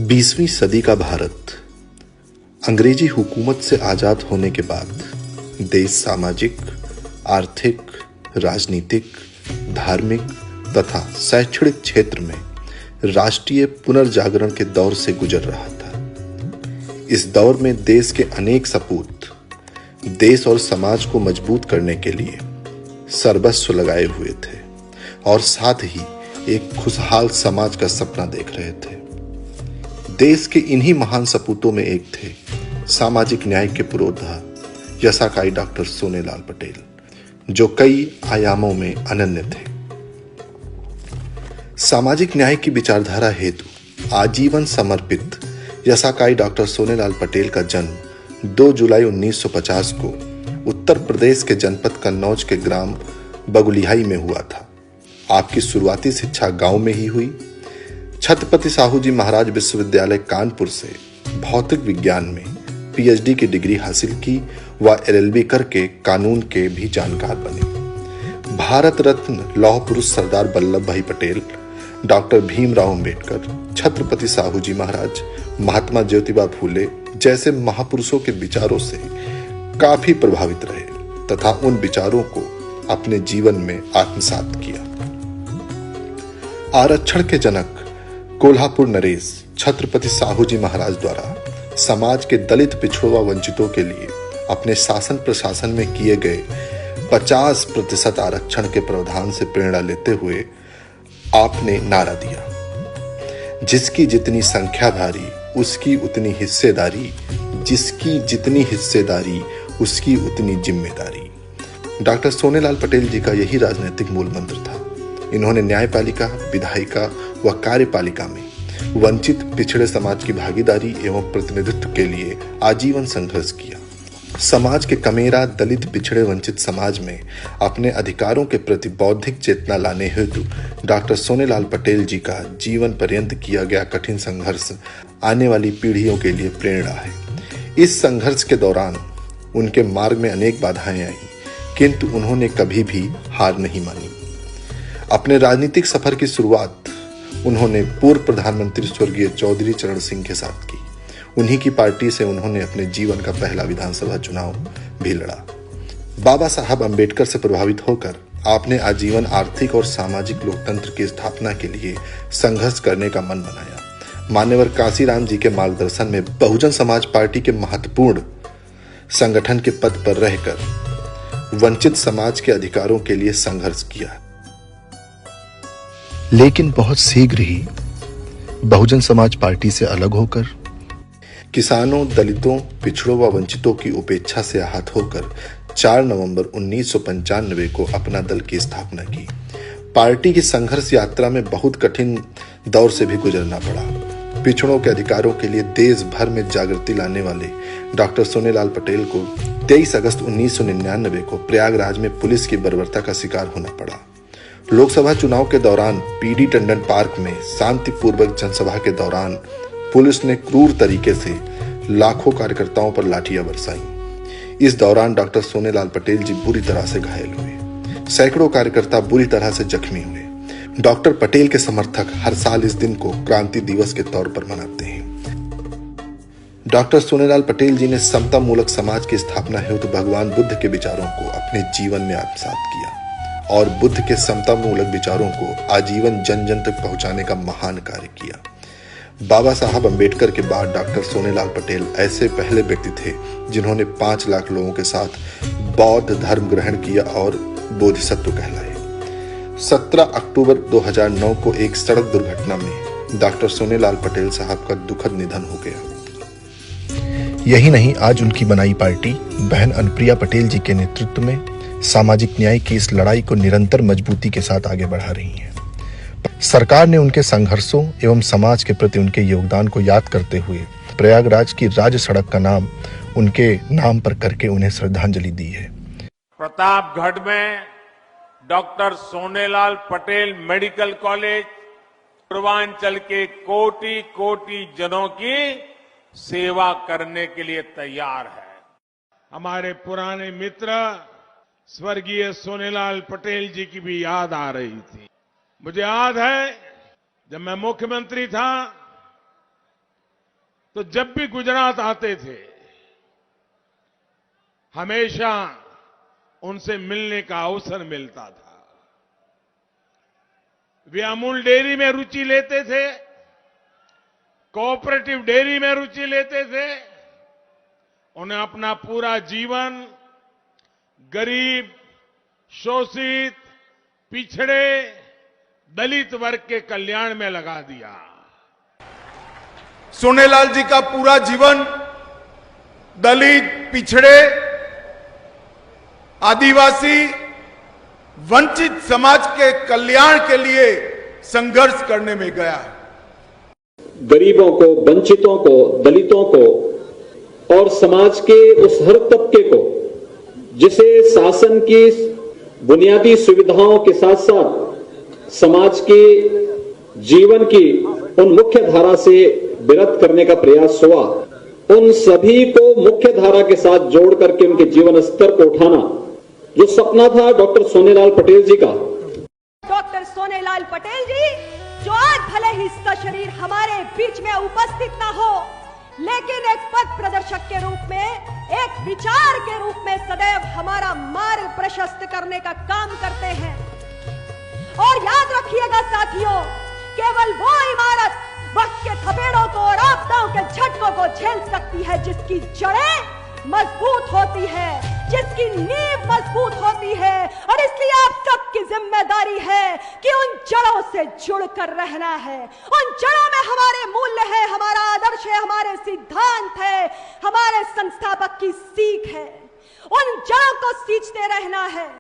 20वीं सदी का भारत अंग्रेजी हुकूमत से आजाद होने के बाद देश सामाजिक, आर्थिक, राजनीतिक, धार्मिक तथा शैक्षणिक क्षेत्र में राष्ट्रीय पुनर्जागरण के दौर से गुजर रहा था। इस दौर में देश के अनेक सपूत देश और समाज को मजबूत करने के लिए सर्वस्व लगाए हुए थे और साथ ही एक खुशहाल समाज का सपना देख रहे थे। देश के इन्हीं महान सपूतों में एक थे सामाजिक न्याय के पुरोधा यशाकाई डॉक्टर सोनेलाल पटेल, जो कई आयामों में अनन्य थे। सामाजिक न्याय की विचारधारा हेतु आजीवन समर्पित यशाकाई डॉक्टर सोनेलाल पटेल का जन्म 2 जुलाई 1950 को उत्तर प्रदेश के जनपद कन्नौज के ग्राम बगुलिहाई में हुआ था। आपकी शुरुआती शिक्षा गांव में ही हुई। छत्रपति साहूजी महाराज विश्वविद्यालय कानपुर से भौतिक विज्ञान में पीएचडी की डिग्री हासिल की व एलएलबी करके कानून के भी जानकार बने। भारत रत्न लौह पुरुष सरदार वल्लभ भाई पटेल, डॉक्टर भीमराव अंबेडकर, छत्रपति साहूजी महाराज, महात्मा ज्योतिबा फूले जैसे महापुरुषों के विचारों से काफी प्रभावित रहे तथा उन विचारों को अपने जीवन में आत्मसात किया। आरक्षण के जनक कोल्हापुर नरेश छत्रपति साहूजी महाराज द्वारा समाज के दलित, पिछड़ों व वंचितों के लिए अपने शासन प्रशासन में किए गए 50% आरक्षण के प्रावधान से प्रेरणा लेते हुए आपने नारा दिया, जिसकी जितनी संख्याधारी उसकी उतनी हिस्सेदारी, जिसकी जितनी हिस्सेदारी उसकी उतनी जिम्मेदारी। डॉक्टर सोनेलाल पटेल जी का यही राजनीतिक मूल मंत्र था। इन्होंने न्यायपालिका, विधायिका व कार्यपालिका में वंचित पिछड़े समाज की भागीदारी एवं प्रतिनिधित्व के लिए आजीवन संघर्ष किया। समाज के कमेरा, दलित, पिछड़े, वंचित समाज में अपने अधिकारों के प्रति बौद्धिक चेतना लाने हेतु डॉक्टर सोनेलाल पटेल जी का जीवन पर्यंत किया गया कठिन संघर्ष आने वाली पीढ़ियों के लिए प्रेरणा है। इस संघर्ष के दौरान उनके मार्ग में अनेक बाधाएं आई, किंतु उन्होंने कभी भी हार नहीं मानी। अपने राजनीतिक सफर की शुरुआत उन्होंने पूर्व प्रधानमंत्री स्वर्गीय चौधरी चरण सिंह के साथ की। उन्हीं की पार्टी से उन्होंने अपने जीवन का पहला विधानसभा चुनाव भी लड़ा। बाबा साहब अंबेडकर से प्रभावित होकर आपने आजीवन आर्थिक और सामाजिक लोकतंत्र की स्थापना के लिए संघर्ष करने का मन बनाया। मान्यवर कांशीराम जी के मार्गदर्शन में बहुजन समाज पार्टी के महत्वपूर्ण संगठन के पद पर रहकर वंचित समाज के अधिकारों के लिए संघर्ष किया, लेकिन बहुत शीघ्र ही बहुजन समाज पार्टी से अलग होकर किसानों, दलितों, पिछड़ों व वंचितों की उपेक्षा से आहत होकर 4 नवंबर 1995 को अपना दल की स्थापना की। पार्टी की संघर्ष यात्रा में बहुत कठिन दौर से भी गुजरना पड़ा। पिछड़ों के अधिकारों के लिए देश भर में जागृति लाने वाले डॉक्टर सोनेलाल पटेल को 23 अगस्त 1999 को प्रयागराज में पुलिस की बर्बरता का शिकार होना पड़ा। लोकसभा चुनाव के दौरान पीडी टंडन पार्क में शांतिपूर्वक जनसभा के दौरान पुलिस ने क्रूर तरीके से लाखों कार्यकर्ताओं पर लाठियां बरसाई। इस दौरान डॉक्टर सोनेलाल पटेल जी बुरी तरह से घायल हुए। सैकड़ों कार्यकर्ता बुरी तरह से जख्मी हुए। डॉक्टर पटेल के समर्थक हर साल इस दिन को क्रांति दिवस के तौर पर मनाते हैं। डॉक्टर सोनेलाल पटेल जी ने समता मूलक समाज की स्थापना हेतु भगवान बुद्ध के विचारों को अपने जीवन में आत्मसात किया और बुद्ध के समता मूलक विचारों को आजीवन जन जन तक पहुंचाने का महान कार्य किया। बाबा साहब अंबेडकर के बाद डॉक्टर सोनेलाल पटेल ऐसे पहले व्यक्ति थे जिन्होंने 5 लाख लोगों के साथ बौद्ध धर्म ग्रहण किया और बोधिसत्व कहलाए। 17 अक्टूबर 2009 को एक सड़क दुर्घटना में डॉक्टर सोनेलाल पटेल साहब का दुखद निधन हो गया। यही नहीं, आज उनकी बनाई पार्टी बहन अनुप्रिया पटेल जी के नेतृत्व में सामाजिक न्याय की इस लड़ाई को निरंतर मजबूती के साथ आगे बढ़ा रही है। सरकार ने उनके संघर्षों एवं समाज के प्रति उनके योगदान को याद करते हुए प्रयागराज की राज्य सड़क का नाम उनके नाम पर करके उन्हें श्रद्धांजलि दी है। प्रतापगढ़ में doctor Sonelal Patel medical college Purvanchal के कोटि कोटि जनों की सेवा करने के लिए तैयार है। हमारे पुराने मित्र स्वर्गीय सोनेलाल पटेल जी की भी याद आ रही थी। मुझे याद है जब मैं मुख्यमंत्री था तो जब भी गुजरात आते थे हमेशा उनसे मिलने का अवसर मिलता था। वे अमूल डेयरी में रुचि लेते थे, कोऑपरेटिव डेयरी में रुचि लेते थे। उन्हें अपना पूरा जीवन गरीब, शोषित, पिछड़े, दलित वर्ग के कल्याण में लगा दिया। सोनेलाल जी का पूरा जीवन दलित, पिछड़े, आदिवासी, वंचित समाज के कल्याण के लिए संघर्ष करने में गया है। गरीबों को, वंचितों को, दलितों को और समाज के उस हर तबके को जिसे शासन की बुनियादी सुविधाओं के साथ साथ समाज के जीवन की उन मुख्य धारा से विरत करने का प्रयास हुआ, उन सभी को मुख्य धारा के साथ जोड़ करके उनके जीवन स्तर को उठाना जो सपना था डॉक्टर सोनेलाल पटेल जी का। डॉक्टर सोनेलाल पटेल जी जो आज भले ही इसका शरीर हमारे बीच में उपस्थित ना हो, लेकिन एक पथ प्रदर्शक के रूप में, एक विचार के रूप में सदैव हमारा मार्ग प्रशस्त करने का काम करते हैं। और याद रखिएगा साथियों, केवल वो इमारत वक्त के थपेड़ों को और आपदाओं के झटकों को झेल सकती है जिसकी जड़ें मजबूत होती है, जिसकी नींव मजबूत होती है। और इसलिए आप सबकी जिम्मेदारी है कि उन जड़ों से जुड़कर रहना है। उन जड़ों में हमारे मूल्य है, हमारा आदर्श है, हमारे सिद्धांत है, हमारे संस्थापक की सीख है। उन जड़ों को सींचते रहना है।